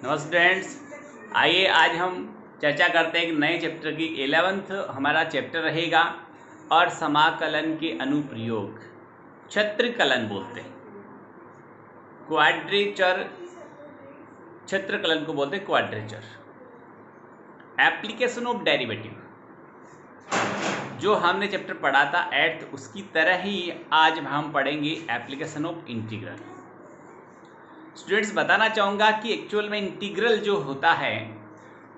नमस्ते फ्रेंड्स, आइए आज हम चर्चा करते हैं एक नए चैप्टर की। 11th हमारा चैप्टर रहेगा और समाकलन के अनुप्रयोग, क्षेत्रकलन बोलते हैं, क्वाड्रेचर, क्षेत्रकलन को बोलते हैं क्वाड्रेचर। एप्लीकेशन ऑफ डेरिवेटिव जो हमने चैप्टर पढ़ा था 8th, उसकी तरह ही आज हम पढ़ेंगे एप्लीकेशन ऑफ इंटीग्रल। स्टूडेंट्स, बताना चाहूँगा कि एक्चुअल में इंटीग्रल जो होता है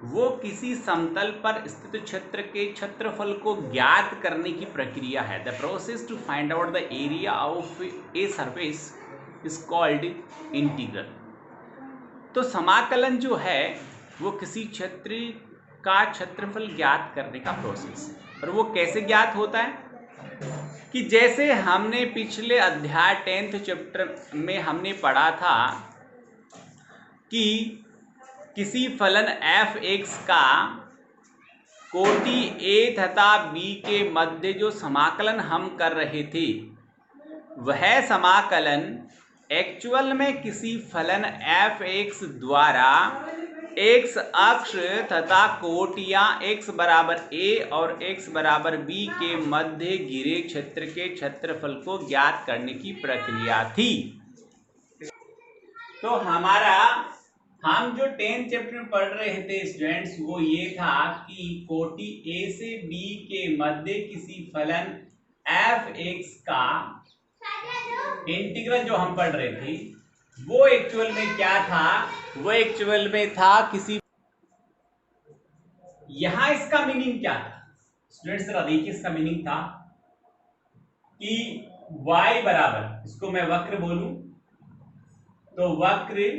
वो किसी समतल पर स्थित क्षेत्र के क्षेत्रफल को ज्ञात करने की प्रक्रिया है। The process to find out the area of a surface is called integral. तो समाकलन जो है वो किसी क्षेत्र का क्षेत्रफल ज्ञात करने का प्रोसेस है। और वो कैसे ज्ञात होता है कि जैसे हमने पिछले अध्याय 10th चैप्टर में हमने पढ़ा था कि किसी फलन f(x) का कोटि a तथा b के मध्य जो समाकलन हम कर रहे थे वह समाकलन एक्चुअल में किसी फलन f(x) द्वारा x अक्ष तथा कोटियां x बराबर a और x बराबर b के मध्य घिरे क्षेत्र के क्षेत्रफल को ज्ञात करने की प्रक्रिया थी। तो हम जो 10th चैप्टर में पढ़ रहे थे स्टूडेंट्स, वो ये था कि कोटि a से b के मध्य किसी फलन f(x) का इंटीग्रल जो हम पढ़ रहे थे वो एक्चुअल में क्या था, वो एक्चुअल में था किसी, यहां इसका मीनिंग क्या था स्टूडेंट्स, जरा देखिए। इसका मीनिंग था कि y बराबर, इसको मैं वक्र बोलूं तो वक्र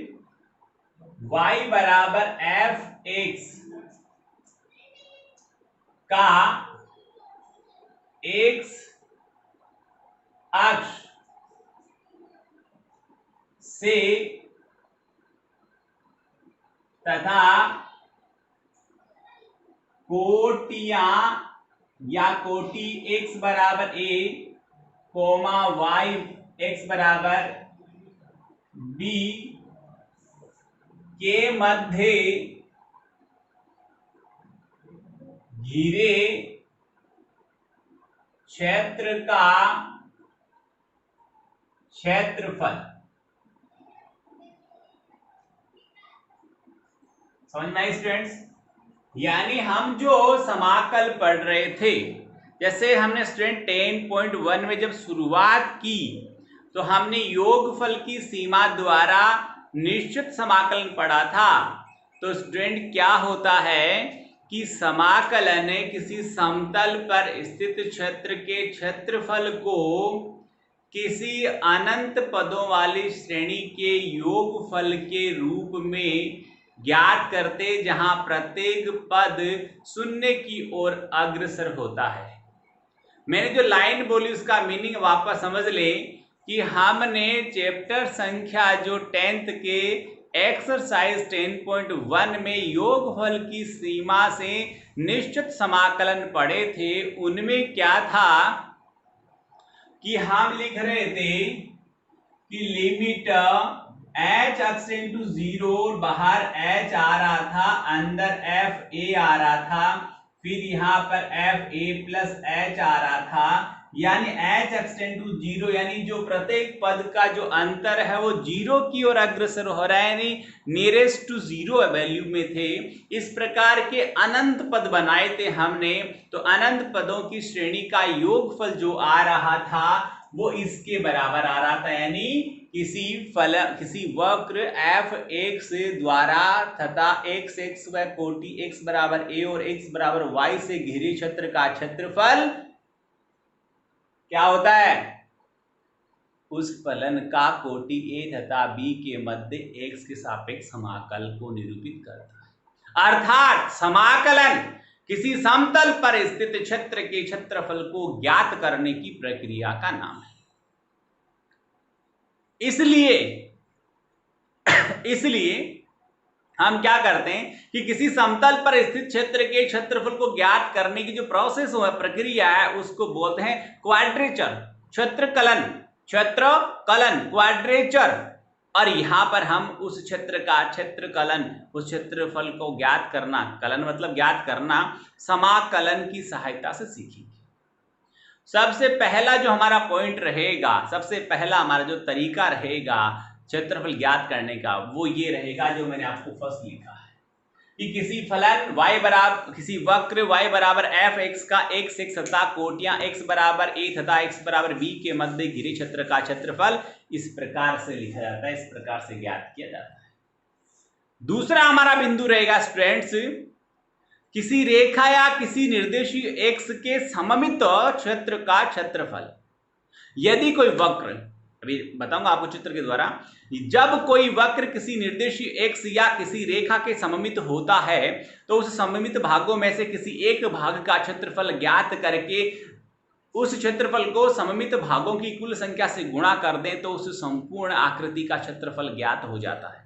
y बराबर f(x) का x अक्ष से तथा कोटियां या कोटि x बराबर a कोमा y x बराबर b के मध्य घिरे क्षेत्र का क्षेत्रफल। समझ में आई स्टूडेंट्स? यानी हम जो समाकल पढ़ रहे थे, जैसे हमने स्टूडेंट 10.1 में जब शुरुआत की तो हमने योगफल की सीमा द्वारा निश्चित समाकलन पढ़ा था। तो स्टूडेंट क्या होता है कि समाकलन किसी समतल पर स्थित क्षेत्र के क्षेत्रफल को किसी अनंत पदों वाली श्रेणी के योगफल के रूप में ज्ञात करते, जहां प्रत्येक पद शून्य की ओर अग्रसर होता है। मैंने जो लाइन बोली उसका मीनिंग वापस समझ ले कि हमने चैप्टर संख्या जो 10th के एक्सरसाइज 10.1 में योगफल की सीमा से निश्चित समाकलन पढ़े थे। उनमें क्या था कि हम लिख रहे थे कि लिमिट h अक्ष इंटू 0, बाहर h आ रहा था, अंदर f a आ रहा था, फिर यहाँ पर f a प्लस h आ रहा था, यानी h अक्ष इंटू 0 यानी जो प्रत्येक पद का जो अंतर है वो 0 की ओर अग्रसर हो रहा है, यानी नियरेस्ट टू 0 वैल्यू में थे। इस प्रकार के अनंत पद बनाए थे हमने। तो अनंत पदों की श्रेणी का योगफल जो आ रहा था वो इसके बराबर आ रहा था, यानी किसी वक्र f(x) द्वारा तथा x व कोटि x बराबर a और x बराबर y से घिरे क्षेत्र का क्षेत्रफल क्या होता है, उस फलन का कोटि a तथा b के मध्य x के सापेक्ष समाकल को निरूपित करता है। अर्थात समाकलन किसी समतल पर स्थित क्षेत्र के क्षेत्रफल को ज्ञात करने की प्रक्रिया का नाम है। इसलिए हम क्या करते हैं कि किसी समतल पर स्थित क्षेत्र के क्षेत्रफल को ज्ञात करने की जो प्रोसेस है, प्रक्रिया है, उसको बोलते हैं क्वाड्रेचर, क्षेत्रकलन, क्वाड्रेचर। और यहाँ पर हम उस क्षेत्र का क्षेत्रकलन, उस क्षेत्रफल को ज्ञात करना, कलन मतलब ज्ञात करना, समाकलन की सहायता से सीखेंगे। सबसे पहला जो हमारा पॉइंट रहेगा, सबसे पहला हमारा जो तरीका रहेगा क्षेत्रफल ज्ञात करने का, वो ये रहेगा जो मैंने आपको फर्स्ट लिखा है कि किसी फलन y बराबर, किसी वक्र y बराबर एफ एक्स का x एक तथा कोटियां x बराबर a तथा x बराबर b के मध्य घिरे क्षेत्र का क्षेत्रफल इस प्रकार से लिखा जाता है, इस प्रकार से ज्ञात किया जाता है। दूसरा हमारा बिंदु रहेगा स्टूडेंट्स, किसी रेखा या किसी निर्देशीय x के सममित क्षेत्र का क्षेत्रफल। यदि कोई वक्र, अभी बताऊंगा आपको चित्र के द्वारा, जब कोई वक्र किसी निर्देशीय x या किसी रेखा के सममित होता है तो उस सममित भागों में से किसी एक भाग का क्षेत्रफल ज्ञात करके उस क्षेत्रफल को सममित भागों की कुल संख्या से गुणा कर दें तो उस संपूर्ण आकृति का क्षेत्रफल ज्ञात हो जाता है।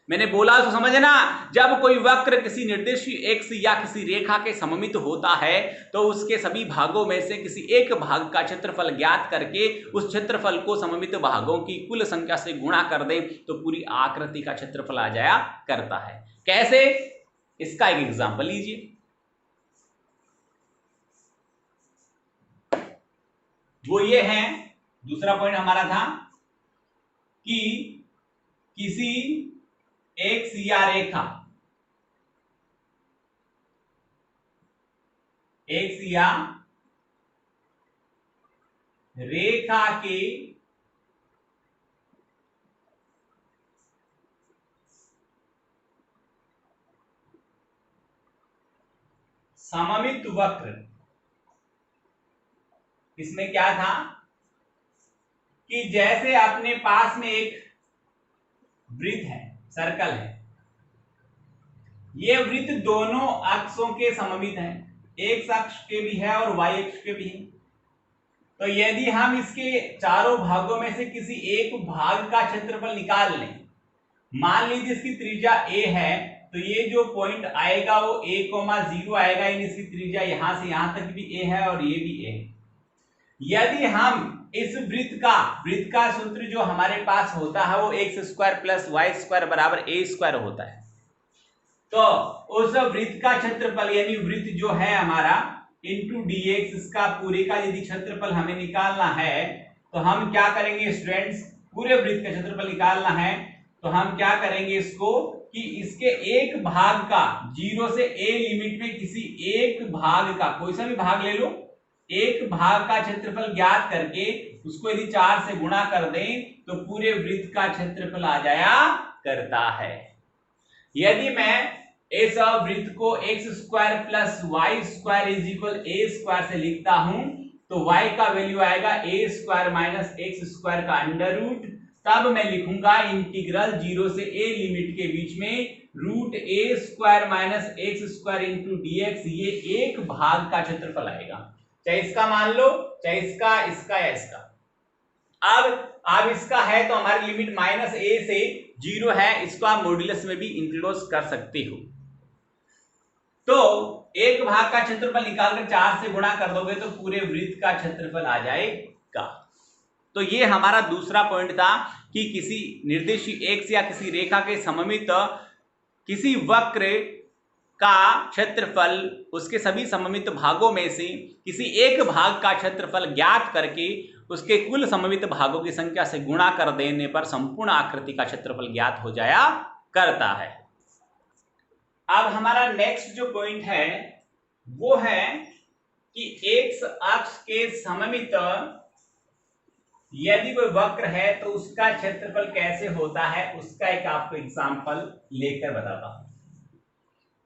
मैंने बोला तो समझना, जब कोई वक्र किसी निर्देशीय x या किसी रेखा के सममित होता है तो उसके सभी भागों में से किसी एक भाग का क्षेत्रफल ज्ञात करके उस क्षेत्रफल को सममित भागों की कुल संख्या से गुणा कर दें तो पूरी आकृति का क्षेत्रफल आ जाया करता है। कैसे? इसका एक एग्जांपल लीजिए। वो ये है, दूसरा पॉइंट हमारा था कि किसी एक्स या रेखा, एक्स या रेखा के सममित वक्र, इसमें क्या था कि जैसे अपने पास में एक वृत्त है, सर्कल है, ये वृत्त दोनों अक्षों के सममित है, एक्स अक्ष के भी है और वाई अक्ष के भी है। तो यदि हम इसके चारों भागों में से किसी एक भाग का क्षेत्रफल निकाल लें, मान लीजिए इसकी त्रिज्या a है, तो ये जो पॉइंट आएगा वो a,0 आएगा, यानी इसकी त्रिज्या यहां से यहां तक भी a है और ये भी a है। यदि हम इस वृत्त का सूत्र जो हमारे पास होता है वो x² + y² बराबर a² होता है, तो उस वृत्त का क्षेत्रफल यानी वृत्त जो है हमारा इंटू dx, इसका पूरे का यदि क्षेत्रफल हमें निकालना है तो हम क्या करेंगे स्टूडेंट्स, पूरे वृत्त का क्षेत्रफल निकालना है तो हम क्या करेंगे इसको कि इसके एक भाग का 0 से a लिमिट में किसी एक भाग का, कोई सा भी भाग ले लो, एक भाग का क्षेत्रफल ज्ञात करके उसको यदि 4 से गुणा कर दें तो पूरे वृत्त का क्षेत्रफल आ जाया करता है। यदि मैं इस वृत्त को x² + y² = a² से लिखता हूं तो y का वैल्यू आएगा a² - x² का अंडर रूट, तब मैं लिखूंगा इंटीग्रल 0 से a लिमिट के बीच में √a² - x² × dx, ये एक भाग का क्षेत्रफल आएगा, चाहे इसका मान लो, चाहे इसका, इसका या इसका। अब इसका है तो हमारी लिमिट -a से 0 है, इसको आप मॉड्यूलस में भी इंक्लूड कर सकते हो। तो एक भाग का क्षेत्रफल निकालकर 4 से गुणा कर दोगे तो पूरे वृत्त का क्षेत्रफल आ जाएगा। तो ये हमारा दूसरा पॉइंट था कि किसी निर्देशीय एक्स या किसी रेखा के सममित किसी वक्र का क्षेत्रफल उसके सभी सममित भागों में से किसी एक भाग का क्षेत्रफल ज्ञात करके उसके कुल सममित भागों की संख्या से गुणा कर देने पर संपूर्ण आकृति का क्षेत्रफल ज्ञात हो जाया करता है। अब हमारा नेक्स्ट जो पॉइंट है वो है कि एक्स अक्ष के सममित यदि कोई वक्र है तो उसका क्षेत्रफल कैसे होता है, उसका एक आपको एग्जांपल लेकर बताता हूं।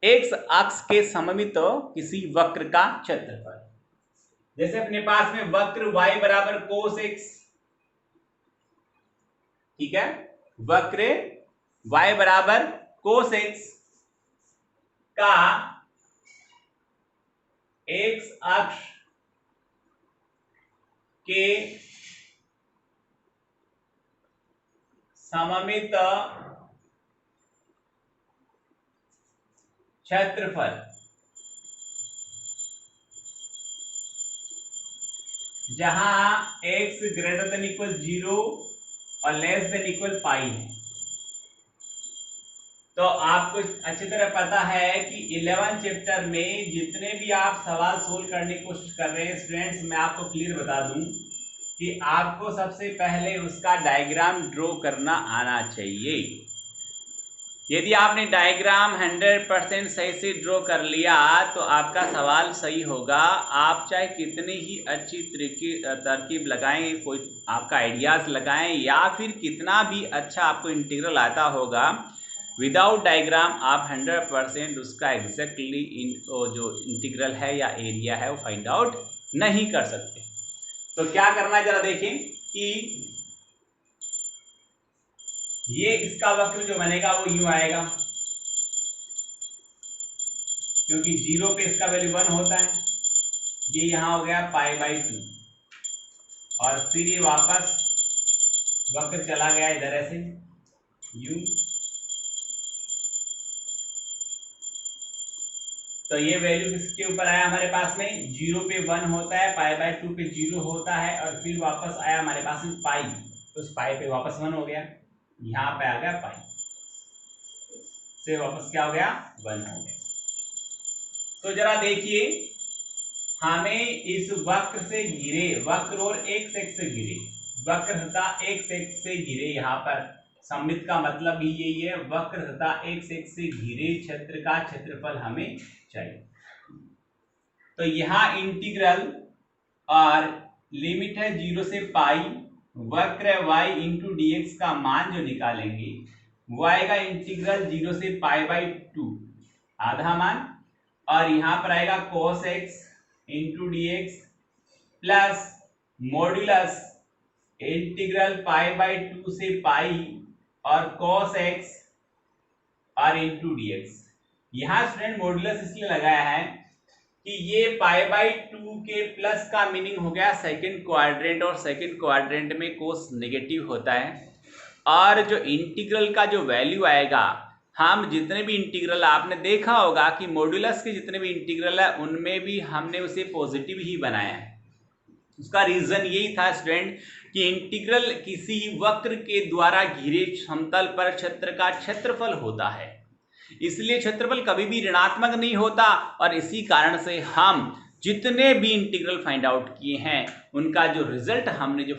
एक्स अक्ष के सममित किसी वक्र का क्षेत्रफल, जैसे अपने पास में वक्र y बराबर cos x, ठीक है, वक्र y बराबर cos x का एक्स अक्ष के सममित क्षेत्रफल जहां x > 0 और < π है, तो आपको अच्छी तरह पता है कि 11 चैप्टर में जितने भी आप सवाल सोल्व करने की कोशिश कर रहे हैं स्टूडेंट्स, मैं आपको क्लियर बता दूं कि आपको सबसे पहले उसका डायग्राम ड्रॉ करना आना चाहिए। यदि आपने डायग्राम 100% सही से ड्रॉ कर लिया तो आपका सवाल सही होगा। आप चाहे कितनी ही अच्छी तरकीब लगाएं, कोई आपका आइडियाज़ लगाएं, या फिर कितना भी अच्छा आपको इंटीग्रल आता होगा, विदाउट डायग्राम आप 100% उसका एग्जैक्टली जो इंटीग्रल है या एरिया है वो फाइंड आउट नहीं कर सकते। तो क्या करना है जरा देखें कि ये इसका वक्र जो बनेगा वो यूं आएगा, क्योंकि 0 पे इसका वैल्यू 1 होता है। ये यहां हो गया π/2 और फिर ये वापस वक्र चला गया इधर ऐसे यूं। तो ये वैल्यू किसके ऊपर आया हमारे पास में, 0 पे 1 होता है, π/2 पे 0 होता है और फिर वापस आया हमारे पास में पाई, तो उस पाई पे वापस 1 हो गया, यहाँ पे आ गया पाई से वापस क्या हो गया 1 हो गया। तो जरा देखिए, हमें इस वक्र से घिरे, वक्र और x एक्स से घिरे, वक्र तथा x एक्स से घिरे, यहाँ पर सममित का मतलब भी यही है, वक्र तथा x एक्स से घिरे क्षेत्र का क्षेत्रफल हमें चाहिए। तो यहाँ इंटीग्रल और लिमिट है 0 से पाई, वक्र y इंटू dx का मान जो निकालेंगे वो आएगा इंटीग्रल 0 से π/2 आधा मान, और यहाँ पर आएगा cos x into dx plus modulus integral π/2 से पाई और cos x और इंटू dx। यहाँ स्टूडेंट मॉड्यूलस इसलिए लगाया है कि ये π/2 के प्लस का मीनिंग हो गया सेकंड क्वाड्रेंट, और सेकंड क्वाड्रेंट में कोस नेगेटिव होता है। और जो इंटीग्रल का जो वैल्यू आएगा, हम जितने भी इंटीग्रल आपने देखा होगा कि मॉड्यूलस के जितने भी इंटीग्रल है उनमें भी हमने उसे पॉजिटिव ही बनाया है। उसका रीजन यही था स्टूडेंट कि इंटीग्रल किसी वक्र के द्वारा घिरे समतल पर क्षेत्र का क्षेत्रफल होता है, इसलिए क्षेत्रफल कभी भी ऋणात्मक नहीं होता। और इसी कारण से हम जितने भी इंटीग्रल फाइंड आउट किए हैं उनका जो रिजल्ट हमने जो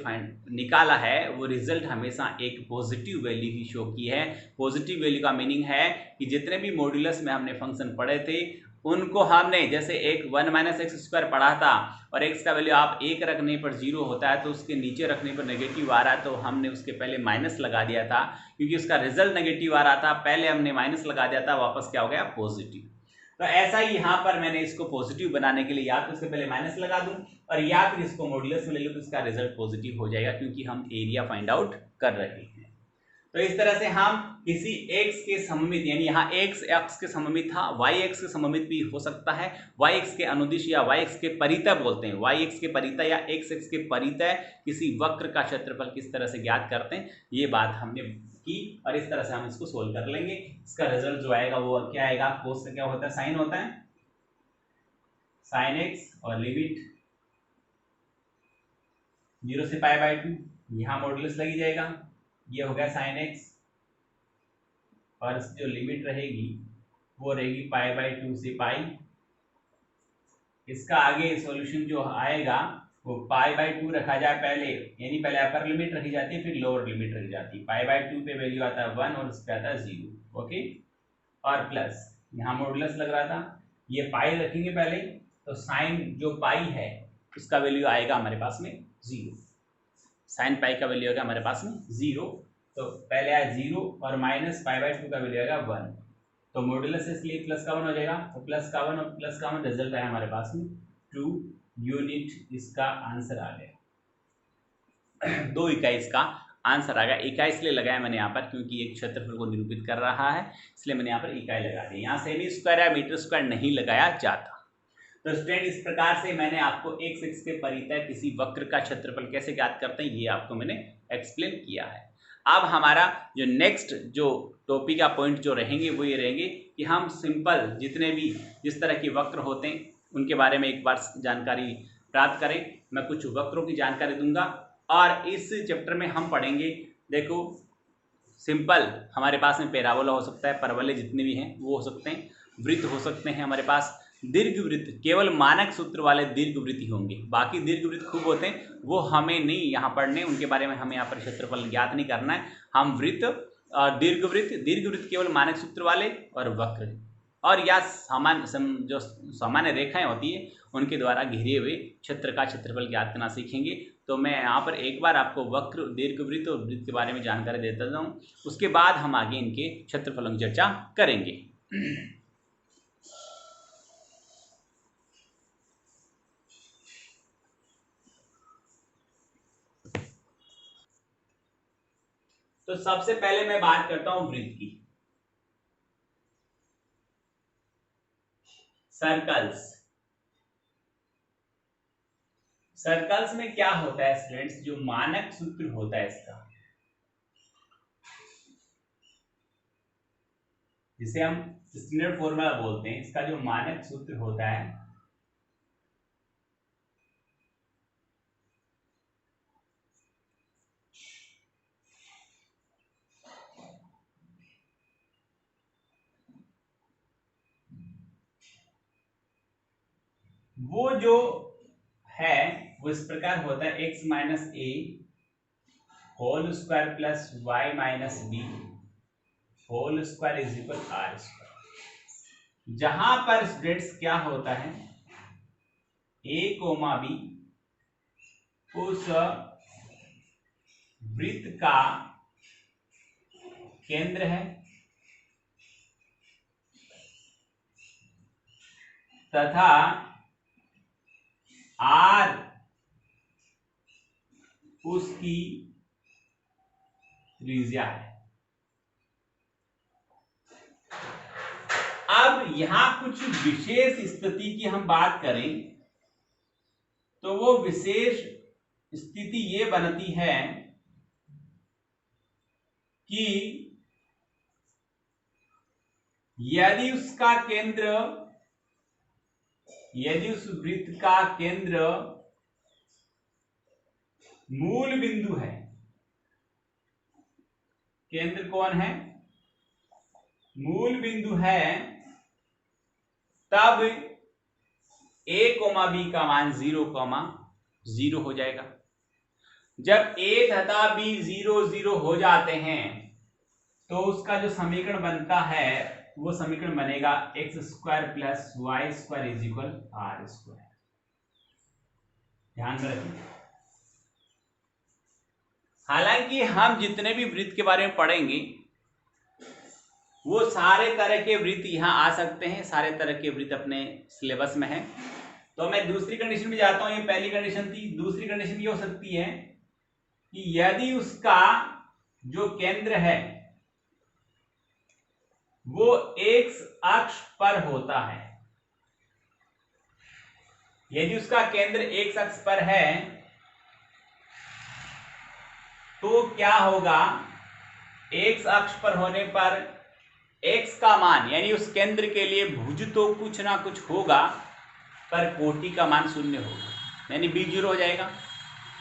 निकाला है वो रिजल्ट हमेशा एक पॉजिटिव वैल्यू ही शो की है। पॉजिटिव वैल्यू का मीनिंग है कि जितने भी मॉड्यूलस में हमने फंक्शन पढ़े थे उनको हमने, जैसे एक 1 - x² पढ़ा था और x का वैल्यू आप 1 रखने पर 0 होता है तो उसके नीचे रखने पर नेगेटिव आ रहा है, तो हमने उसके पहले माइनस लगा दिया था क्योंकि उसका रिजल्ट नेगेटिव आ रहा था, पहले हमने माइनस लगा दिया था, वापस क्या हो गया पॉजिटिव। तो ऐसा ही यहाँ पर मैंने इसको पॉजिटिव बनाने के लिए या तो इसके पहले माइनस लगा दूं और या फिर इसको मॉड्यूलस में ले लूं तो इसका रिजल्ट पॉजिटिव हो जाएगा, क्योंकि हम एरिया फाइंड आउट कर रहे हैं। तो इस तरह से हम किसी x के सममित, यानी यहाँ x अक्ष के सममित था, y अक्ष के सममित भी हो सकता है, y अक्ष के अनुदिश या y अक्ष के परितः बोलते हैं, y अक्ष के परितः या x अक्ष के परितः किसी वक्र का क्षेत्रफल किस तरह से ज्ञात करते हैं, ये बात हमने की और इस तरह से हम इसको सोल्व कर लेंगे। इसका रिजल्ट जो आएगा वो क्या आएगा, कोस का क्या होता है, साइन होता है, साइन x और लिमिट 0 से π/2, यहाँ मॉड्यूलस लगी जाएगा, ये हो गया साइन x और जो लिमिट रहेगी वो रहेगी π/2 से पाई। इसका आगे सॉल्यूशन जो आएगा वो π/2 रखा जाए पहले, यानी पहले अपर लिमिट रखी जाती है फिर लोअर लिमिट रखी जाती है। π/2 पे वैल्यू आता है 1 और उस पे आता है 0, ओके, और प्लस यहाँ मॉड्यूलस लग रहा था, ये पाई रखेंगे पहले, तो साइन जो पाई है उसका वैल्यू आएगा हमारे पास में 0, साइन पाई का वैल्यू आएगा हमारे पास में 0, तो पहले आया 0 और माइनस π/2 का वैल्यू आएगा 1, तो मॉड्यूलस इसलिए प्लस का 1 हो जाएगा, तो प्लस का 1 और प्लस का 1 रिजल्ट आया हमारे पास में 2 यूनिट, इसका आंसर आ गया 2 इकाई इसका आंसर आ गया। इकाई इसलिए लगाया मैंने यहाँ पर क्योंकि एक क्षेत्रफल को निरूपित कर रहा है, इसलिए मैंने यहाँ पर इकाई लगा दी, यहाँ सेमी स्क्वायर या मीटर स्क्वायर नहीं लगाया जाता। तो स्टूडेंट इस प्रकार से मैंने आपको x एक्स के परितः किसी वक्र का क्षेत्रफल कैसे ज्ञात करते हैं ये आपको मैंने एक्सप्लेन किया है। अब हमारा जो नेक्स्ट जो टॉपिक का पॉइंट जो रहेंगे वो ये रहेंगे कि हम सिंपल जितने भी जिस तरह के वक्र होते हैं उनके बारे में एक बार जानकारी प्राप्त करें। मैं कुछ वक्रों की जानकारी दूंगा और इस चैप्टर में हम पढ़ेंगे, देखो सिंपल हमारे पास में पैराबोला हो सकता है, परवलय जितने भी हैं वो हो सकते हैं, वृत्त हो सकते हैं हमारे पास, दीर्घ वृत्त केवल मानक सूत्र वाले दीर्घ वृत्त ही होंगे, बाकी दीर्घ वृत्त खूब होते हैं, वो हमें नहीं यहाँ पढ़ने, उनके बारे में हमें यहाँ पर क्षेत्रफल ज्ञात नहीं करना है। हम वृत्त, दीर्घ वृत्त केवल मानक सूत्र वाले और वक्र और या जो सामान्य रेखाएं होती है उनके द्वारा घिरे हुए क्षेत्र का क्षेत्रफल ज्ञात करना सीखेंगे। तो मैं यहाँ पर एक बार आपको वक्र, दीर्घ वृत्त और वृत्त के बारे में जानकारी देता हूँ, उसके बाद हम आगे इनके क्षेत्रफलों की चर्चा करेंगे। तो सबसे पहले मैं बात करता हूं वृत्त की। सर्कल्स में क्या होता है स्टूडेंट्स, जो मानक सूत्र होता है इसका, जिसे हम स्टैंडर्ड फॉर्मूला बोलते हैं, इसका जो मानक सूत्र होता है वो जो है वो इस प्रकार होता है, x minus a whole square plus y minus b whole square is equal r square. जहां पर स्टूडेंट्स क्या होता है, ए कोमा बी उस वृत्त का केंद्र है तथा आर उसकी त्रिज्या है। अब यहां कुछ विशेष स्थिति की हम बात करें तो वो विशेष स्थिति ये बनती है कि यदि उस वृत्त का केंद्र मूल बिंदु है, केंद्र कौन है, मूल बिंदु है, तब a, b का मान 0, 0 हो जाएगा। जब a तथा b 0, 0 हो जाते हैं तो उसका जो समीकरण बनता है वो समीकरण बनेगा x square plus y square is equal r square. ध्यान रखिए, हालांकि हम जितने भी वृत्त के बारे में पढ़ेंगे वो सारे तरह के वृत्त यहाँ आ सकते हैं, सारे तरह के वृत्त अपने सिलेबस में है। तो मैं दूसरी कंडीशन में जाता हूं, ये पहली कंडीशन थी। दूसरी कंडीशन ये हो सकती है कि यदि उसका जो केंद्र है वो x अक्ष पर होता है, यदि उसका केंद्र x अक्ष पर है तो क्या होगा, x अक्ष पर होने पर x का मान यानी उस केंद्र के लिए भुज तो कुछ ना कुछ होगा पर कोटि का मान 0 होगा, यानी b 0 हो जाएगा।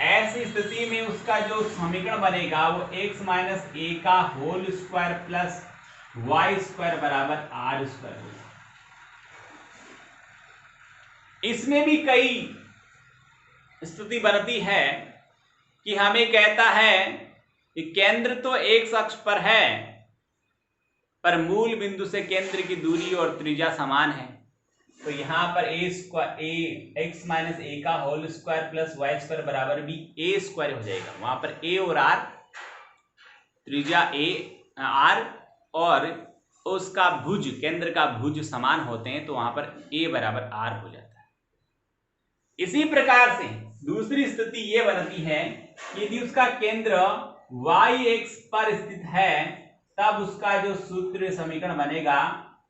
ऐसी स्थिति में उसका जो समीकरण बनेगा वो x माइनस ए का whole square plus y square बराबर आर स्क्वायर होगा। इसमें भी कई स्थिति बनती है कि हमें कहता है कि केंद्र तो x अक्ष पर है पर मूल बिंदु से केंद्र की दूरी और त्रिज्या समान है, तो यहां पर x माइनस ए का whole square plus y square बराबर भी a स्क्वायर हो जाएगा। वहां पर a और r, त्रिज्या r और उसका भुज, केंद्र का भुज समान होते हैं, तो वहां पर a बराबर r हो जाता है। इसी प्रकार से दूसरी स्थिति ये बनती है कि यदि उसका केंद्र y x पर स्थित है तब उसका जो सूत्र समीकरण बनेगा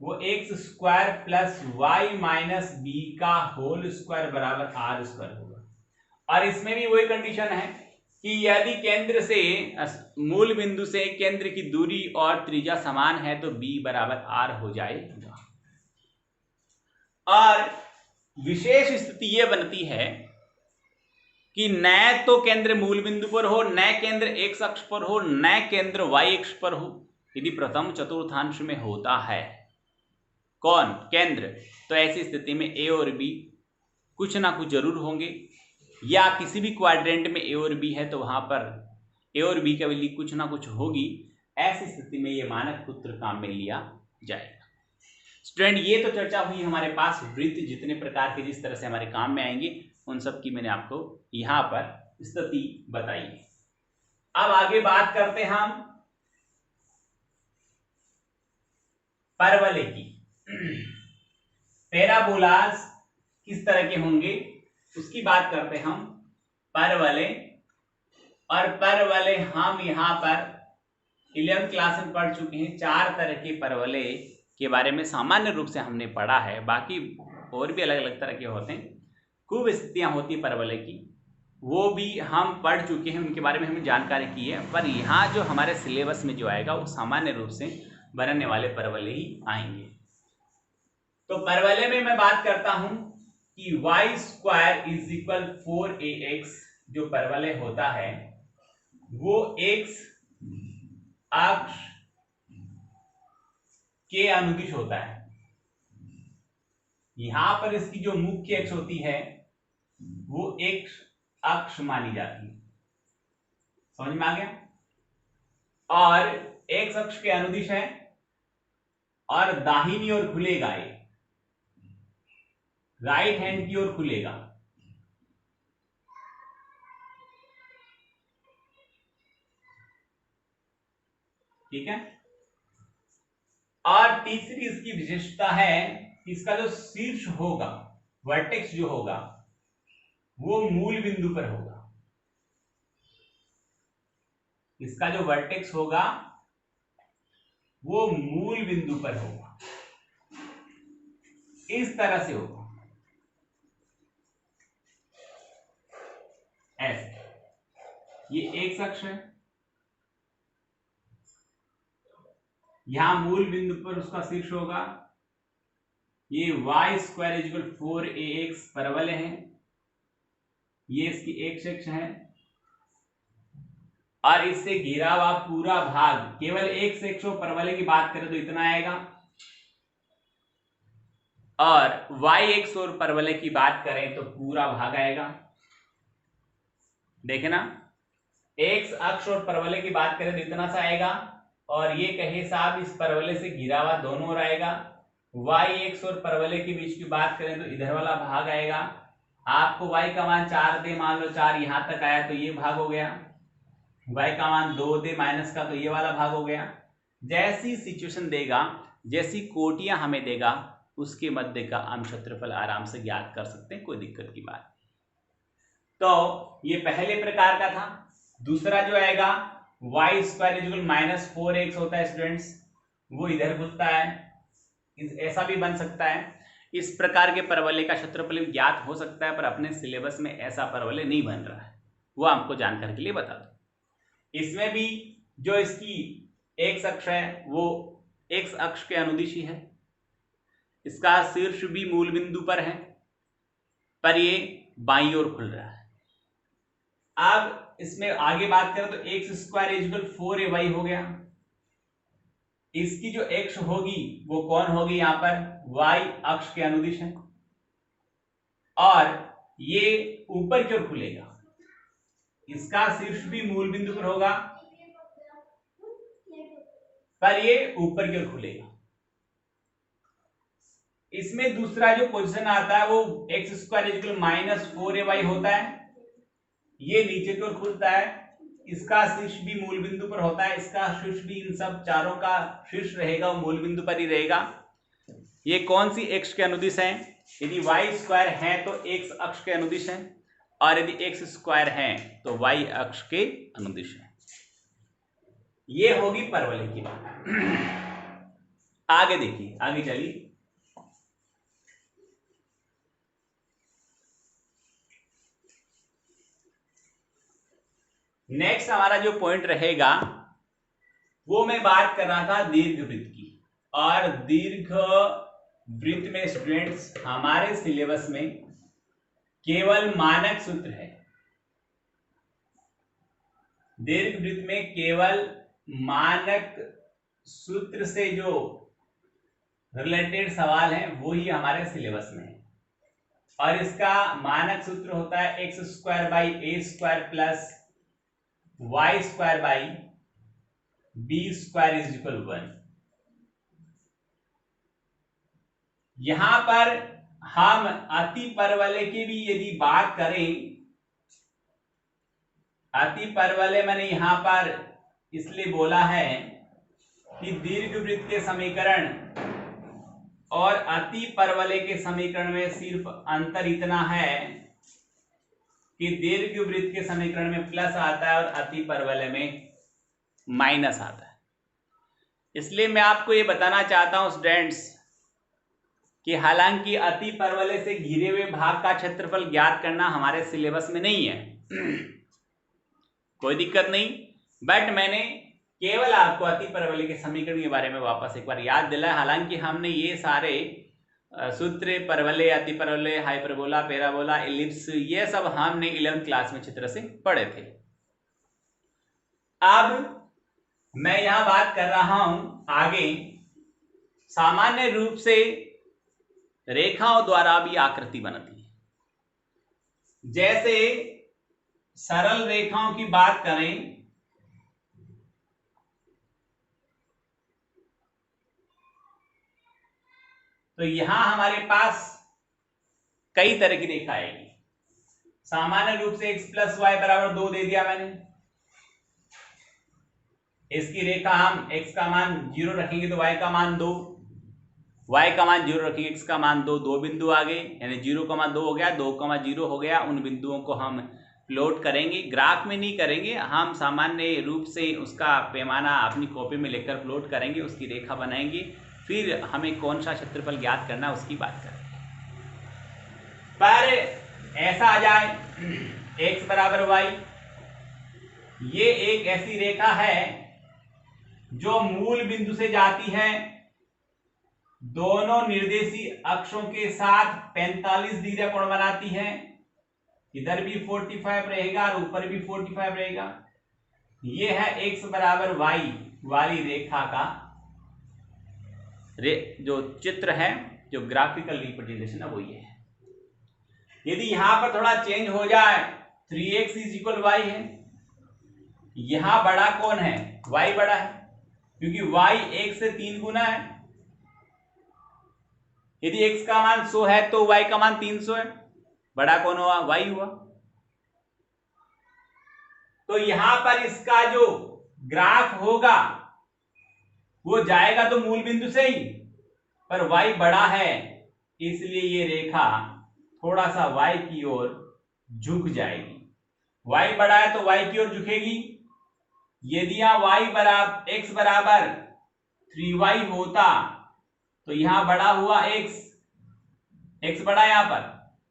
वो x square plus y minus b का होल स्क्वायर बराबर आर स्क्वायर होगा। और इसमें भी वही कंडीशन है कि यदि केंद्र से, मूल बिंदु से केंद्र की दूरी और त्रिज्या समान है तो b बराबर r हो जाएगा। और विशेष स्थिति यह बनती है कि न तो केंद्र मूल बिंदु पर हो, न केंद्र एक्स अक्ष पर हो, न केंद्र वाई अक्ष पर हो। यदि प्रथम चतुर्थांश में होता है कौन? केंद्र, तो ऐसी स्थिति में ए और बी कुछ ना कुछ जरूर होंगे, या किसी भी क्वाड्रेंट में ए और बी है तो वहां पर ए और बी का वैल्यू कुछ ना कुछ होगी। ऐसी स्थिति में ये मानक सूत्र काम में लिया जाएगा। स्टूडेंट, ये तो चर्चा हुई हमारे पास वृत्त जितने प्रकार के जिस तरह से हमारे काम में आएंगे उन सब की मैंने आपको यहां पर स्थिति बताई है। अब आगे बात करते हैं हम परवलय की। पैराबोलास किस तरह के होंगे उसकी बात करते हैं हम। परवलय, और परवलय हम यहां पर 11th क्लास में पढ़ चुके हैं। 4 तरह के परवलय के बारे में सामान्य रूप से हमने पढ़ा है, बाकी और भी अलग अलग तरह के होते हैं। खूब स्थितियां होती है परवलय की, वो भी हम पढ़ चुके हैं, उनके बारे में हमने जानकारी की है। पर यहाँ जो हमारे सिलेबस में जो आएगा वो सामान्य रूप से बनने वाले परवलय ही आएंगे। तो परवलय में मैं बात करता हूं कि y square is equal 4ax जो परवलय होता है वो x अक्ष के अनुदिश होता है। यहां पर इसकी जो मुख्य अक्ष होती है वो x अक्ष मानी जाती है। समझ में आ गया? और x अक्ष के अनुदिश है और दाहिनी ओर खुलेगा, ये राइट हैंड की ओर खुलेगा। ठीक है। और तीसरी इसकी विशेषता है इसका जो शीर्ष होगा, वर्टेक्स जो होगा वो मूल बिंदु पर होगा। इसका जो वर्टेक्स होगा वो मूल बिंदु पर होगा, इस तरह से होगा, ऐसे। ये एक्स अक्ष है, यहां मूल बिंदु पर उसका शीर्ष होगा। ये वाई स्क्वायर इक्वल 4ax परवलय है, ये इसकी एक्स अक्ष है और इससे घिरा हुआ पूरा भाग, केवल एक्स अक्ष परवलय की बात करें तो इतना आएगा, और वाई एक्स और परवलय की बात करें तो पूरा भाग आएगा। देखे ना, एक्स अक्ष और परवलय की बात करें तो इतना सा आएगा, और ये कहे साहब इस परवलय से घिरा हुआ दोनों ओर आएगा। वाई एक्स और परवलय के बीच की बात करें तो इधर वाला भाग आएगा। आपको y का मान 4 दे, मान लो 4 यहां तक आया तो ये भाग हो गया। y का मान 2 दे माइनस का तो ये वाला भाग हो गया। जैसी सिचुएशन देगा, जैसी कोटियां हमें देगा, उसके मध्य का आम क्षेत्रफल आराम से ज्ञात कर सकते हैं, कोई दिक्कत की बात। तो ये पहले प्रकार का था। दूसरा जो आएगा वाई स्क्वायर इक्वल -4x होता है स्टूडेंट्स, वो इधर घुसता है, ऐसा भी बन सकता है। इस प्रकार के परवलय का क्षेत्रफल ज्ञात हो सकता है, पर अपने सिलेबस में ऐसा परवलय नहीं बन रहा है, वो आपको जानकारी के लिए बता दो। इसमें भी जो इसकी एक्स अक्ष है वो एक्स अक्ष के अनुदिश ही है, इसका शीर्ष भी मूल बिंदु पर है, पर ये बाईं ओर खुल रहा है। अब इसमें आगे बात करें तो एक्स स्क्वायर इक्वल 4ay हो गया। इसकी जो एक्स होगी वो कौन होगी? यहां पर y अक्ष के अनुदिश है, और ये ऊपर की ओर खुलेगा, इसका शीर्ष भी मूल बिंदु पर होगा, पर ये ऊपर की ओर खुलेगा। इसमें दूसरा जो पोजीशन आता है वो एक्स स्क्वायर इक्वल -4ay होता है, ये नीचे की ओर खुलता है, इसका शीर्ष भी मूल बिंदु पर होता है, इसका शीर्ष भी, इन सब चारों का शीर्ष रहेगा वो मूल बिंदु पर ही रहेगा। ये कौन सी एक्स के अनुदिश है? यदि वाई स्क्वायर है तो एक्स अक्ष के अनुदिश है, और यदि एक्स स्क्वायर है तो वाई अक्ष के अनुदिश है। ये होगी परवलय की बात। आगे देखिए, आगे चलिए। नेक्स्ट हमारा जो पॉइंट रहेगा वो मैं बात कर रहा था दीर्घ वृत्त की। और दीर्घ वृत्त में स्टूडेंट्स हमारे सिलेबस में केवल मानक सूत्र है, दीर्घवृत्त में केवल मानक सूत्र से जो रिलेटेड सवाल है वो ही हमारे सिलेबस में है, और इसका मानक सूत्र होता है x square by a square plus y square by b square is equal 1। यहां पर हम अति परवलय की भी यदि बात करें, अति परवलय मैंने यहां पर इसलिए बोला है कि दीर्घवृत्त के समीकरण और अति परवलय के समीकरण में सिर्फ अंतर इतना है कि दीर्घवृत्त के समीकरण में प्लस आता है और अति परवलय में माइनस आता है। इसलिए मैं आपको ये बताना चाहता हूं स्टूडेंट्स कि हालांकि अति परवलय से घिरे हुए भाग का क्षेत्रफल ज्ञात करना हमारे सिलेबस में नहीं है, कोई दिक्कत नहीं, बट मैंने केवल आपको अति परवलय के समीकरण के बारे में वापस एक बार याद दिलाया। हालांकि हमने ये सारे सूत्र परवलय, अति परवलय, हाइपरबोला, पैराबोला, एलिप्स, ये सब हमने 11th क्लास में अच्छी तरह से पढ़े थे। अब मैं यहां बात कर रहा हूं आगे, सामान्य रूप से रेखाओं द्वारा भी आकृति बनती है। जैसे सरल रेखाओं की बात करें तो यहां हमारे पास कई तरह की रेखा आएगी। सामान्य रूप से x प्लस वाई बराबर 2 दे दिया मैंने। इसकी रेखा हम x का मान 0 रखेंगे तो y का मान 2, y का मान 0 रखेंगे x का मान 2, दो बिंदु आ गए, यानी 0,2 हो गया, 2,0 हो गया। उन बिंदुओं को हम प्लॉट करेंगे, ग्राफ में नहीं करेंगे, हम सामान्य रूप से उसका पैमाना अपनी कॉपी में लेकर प्लॉट करेंगे, उसकी रेखा बनाएंगे, फिर हमें कौन सा क्षेत्रफल ज्ञात करना है उसकी बात करेंगे। पर ऐसा आ जाए x बराबर y, ये एक ऐसी रेखा है जो मूल बिंदु से जाती है, दोनों निर्देशी अक्षों के साथ 45 डिग्री कोण बनाती है, इधर भी 45 रहेगा और ऊपर भी 45 रहेगा। ये है x बराबर y वाली रेखा का जो चित्र है, जो ग्राफिकल रिप्रेजेंटेशन है वो ये है। यदि यहां पर थोड़ा चेंज हो जाए, 3x इज इक्वल y है, यहां बड़ा कौन है? y बड़ा है, क्योंकि y 1 से 3 गुना है। यदि x का मान 100 है तो y का मान 300 है, बड़ा कौन हुआ? y हुआ। तो यहां पर इसका जो ग्राफ होगा वो जाएगा तो मूल बिंदु से ही, पर y बड़ा है इसलिए ये रेखा थोड़ा सा y की ओर झुक जाएगी। y बड़ा है तो y की ओर झुकेगी। यदि यहां x बराबर 3y होता तो यहां बड़ा हुआ x बड़ा है यहां पर,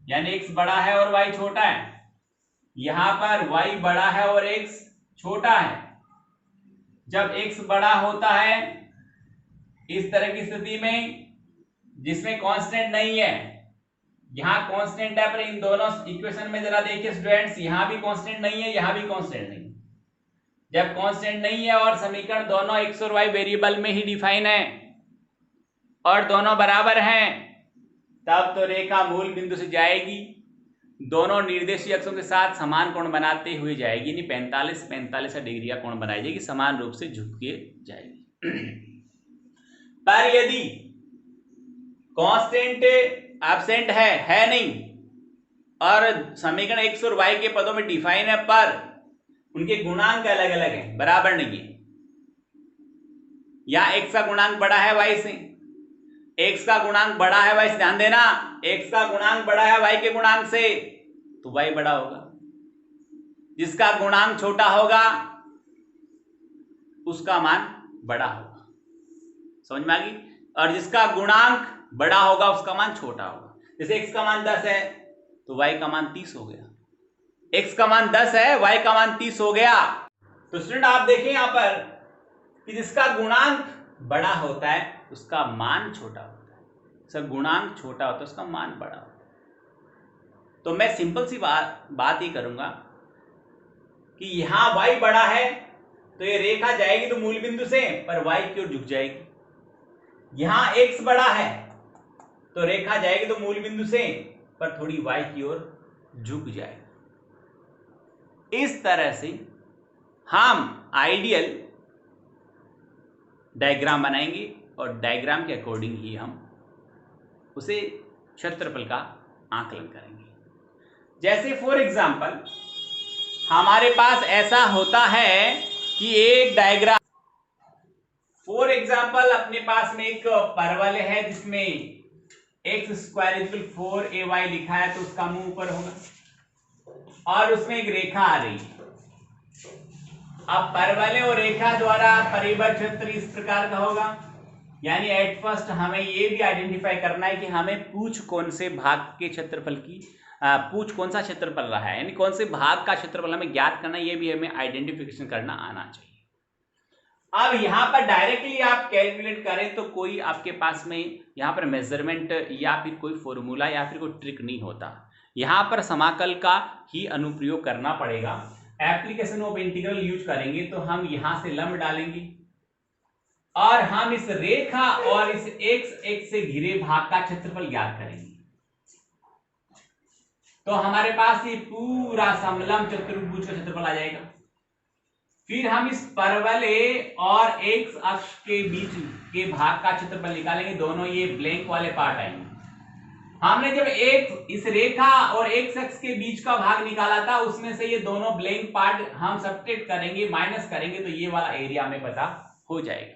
यानी x बड़ा है और y छोटा है। यहां पर y बड़ा है और x छोटा है। जब x बड़ा होता है इस तरह की स्थिति में जिसमें कांस्टेंट नहीं है, यहां कांस्टेंट है पर इन दोनों इक्वेशन में जरा देखिए स्टूडेंट्स, यहां भी कांस्टेंट नहीं है, यहां भी कांस्टेंट नहीं है। जब कांस्टेंट नहीं है और समीकरण दोनों x और y वेरिएबल में ही डिफाइन है और दोनों बराबर हैं, तब तो रेखा मूल बिंदु से जाएगी, दोनों निर्देशीय अक्षों के साथ समान कोण बनाते हुए जाएगी, यानी 45 डिग्री का कोण बनाई जाएगी, समान रूप से झुक के जाएगी। पर यदि कांस्टेंट एब्सेंट है नहीं, और समीकरण x और y के पदों में डिफाइन है पर उनके गुणांक अलग अलग हैं, बराबर नहीं है, यहां x का गुणांक बड़ा है y से, x का गुणांक बड़ा है y से, ध्यान देना, x का गुणांक बड़ा है y के गुणांक से, तो y बड़ा होगा। जिसका गुणांक छोटा होगा उसका मान बड़ा होगा, समझ में आ गई? और जिसका गुणांक बड़ा होगा उसका मान छोटा होगा। जैसे x का मान 10 है तो y का मान 30 हो गया, x का मान 10 है, y का मान 30 हो गया। तो स्टूडेंट आप देखें यहां पर कि जिसका गुणांक बड़ा होता है उसका मान छोटा होता है, जिसका गुणांक छोटा होता है उसका मान बड़ा होता है। तो मैं सिंपल सी बात ही करूंगा कि यहां y बड़ा है तो ये रेखा जाएगी तो मूल बिंदु से पर y की ओर झुक जाएगी। यहां x बड़ा है तो रेखा जाएगी तो मूल बिंदु से पर थोड़ी y की ओर झुक जाएगी। इस तरह से हम आइडियल डायग्राम बनाएंगे और डायग्राम के अकॉर्डिंग ही हम उसे क्षेत्रफल का आकलन करेंगे। जैसे फॉर एग्जांपल हमारे पास ऐसा होता है कि एक डायग्राम, फॉर एग्जांपल अपने पास में एक परवल है जिसमें x स्क्वायर इक्वल 4ay लिखा है तो उसका मुंह ऊपर होगा और उसमें एक रेखा आ रही है। अब परवलय और रेखा द्वारा परिबद्ध क्षेत्र इस प्रकार का होगा, यानी एट फर्स्ट हमें ये भी आइडेंटिफाई करना है कि हमें पूछ कौन से भाग के क्षेत्रफल की पूछ कौन सा क्षेत्रफल रहा है, यानी कौन से भाग का क्षेत्रफल हमें ज्ञात करना है, ये भी हमें आइडेंटिफिकेशन करना आना चाहिए। अब यहाँ पर डायरेक्टली आप कैलकुलेट करें तो कोई आपके पास में यहाँ पर मेजरमेंट या फिर कोई फॉर्मूला या फिर कोई ट्रिक नहीं होता। यहाँ पर समाकल का ही अनुप्रयोग करना पड़ेगा। एप्लीकेशन ऑफ इंटीग्रल यूज करेंगे तो हम यहां से लंब डालेंगे और हम इस रेखा और इस x से घिरे भाग का क्षेत्रफल ज्ञात करेंगे। तो हमारे पास ये पूरा समलंब चतुर्भुज का क्षेत्रफल आ जाएगा। फिर हम इस परवलय और x अक्ष के बीच के भाग का क्षेत्रफल निकालेंगे, दोनों ये ब्लैंक वाले पार्ट आएंगे। हमने जब एक इस रेखा और x अक्ष के बीच का भाग निकाला था उसमें से ये दोनों ब्लैंक पार्ट हम सब्ट्रैक्ट करेंगे, माइनस करेंगे तो ये वाला एरिया हमें पता हो जाएगा।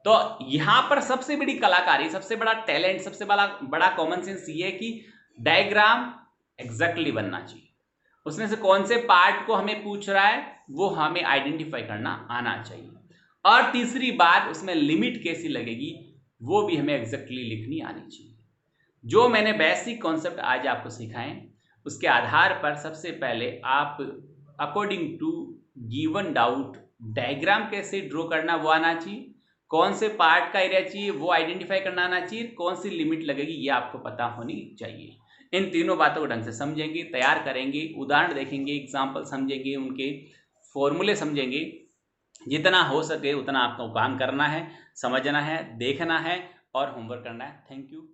तो यहां पर सबसे बड़ी कलाकारी, सबसे बड़ा टैलेंट, सबसे बड़ा कॉमन सेंस ये है कि डायग्राम एग्जैक्टली बनना चाहिए। उसमें से कौन से पार्ट को हमें पूछ रहा है वो हमें आइडेंटिफाई करना आना चाहिए। और तीसरी बात, उसमें लिमिट कैसी लगेगी वो भी हमें एग्जैक्टली लिखनी आनी चाहिए। जो मैंने बेसिक कॉन्सेप्ट आज आपको सिखाएं उसके आधार पर सबसे पहले आप according to given doubt diagram कैसे ड्रॉ करना वो आना चाहिए, कौन से पार्ट का एरिया चाहिए वो आइडेंटिफाई करना आना चाहिए, कौन सी लिमिट लगेगी ये आपको पता होनी चाहिए। इन तीनों बातों को ढंग से समझेंगे, तैयार करेंगे, उदाहरण देखेंगे, एग्जाम्पल समझेंगे, उनके फॉर्मूले समझेंगे, जितना हो सके उतना आपको काम करना है, समझना है, देखना है और होमवर्क करना है। Thank you.